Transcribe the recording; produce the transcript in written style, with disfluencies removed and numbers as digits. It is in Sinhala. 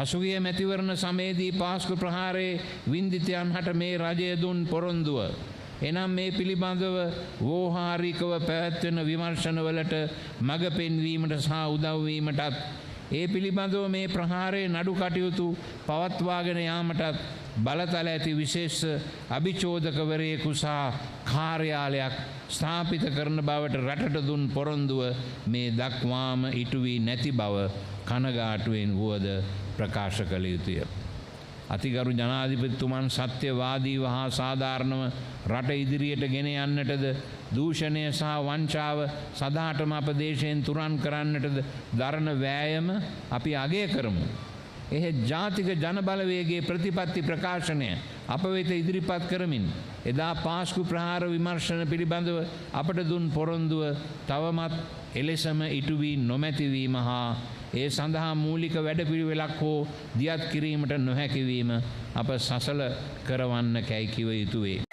පසුගිය මැතිවරණ සමයේදී පාස්කු ප්‍රහාරයේ වින්දිතයන් හට මේ රජය දුන් පොරොන්දුව. එනම් මේ පිළිබඳව වෝහාරිකව පැවැත්වෙන විමර්ශනවලට මඟ පෙන්වීමට සහ උදව්වීමටත් ඒ පිළිබඳව මේ ප්‍රහාරයේ නඩු කටයුතු පවත්වාගෙන යාමටත් බලතල ඇති විශේෂ අභිචෝදකවරයෙකු සහ කාර්යාලයක් ස්ථාපිත කරන බවට රටට දුන් පොරොන්දුව මේ දක්වාම ඉටු වී නැති බව කනගාටුවෙන් වුවද ප්‍රකාශ කළ යුතුය. අතිගරු ජනාධිපතිතුමන් සත්‍යවාදීව හා සාධාරණව රට ඉදිරියට ගෙන යන්නටද දූෂණය සහ වංචාව සදාටම අප දේශයෙන් තුරන් කරන්නටද දරන වෑයම අපි අගය කරමු. එහෙත් ජාතික ජනබලවේගයේ ප්‍රතිපත්ති ප්‍රකාශනය අප වෙත ඉදිරිපත් කරමින් එදා පාස්කු ප්‍රහාර විමර්ශන පිළිබඳව අපට දුන් පොරොන්දුව තවමත් එලෙසම ඉටු වී නොමැතිවීම හා ඒ සඳහා මූලික වැඩපිළිවෙලක් හෝ දියත් කිරීමට නොහැකිවීම අප සසල කරවන්න කැයි කිව යුතුවේ.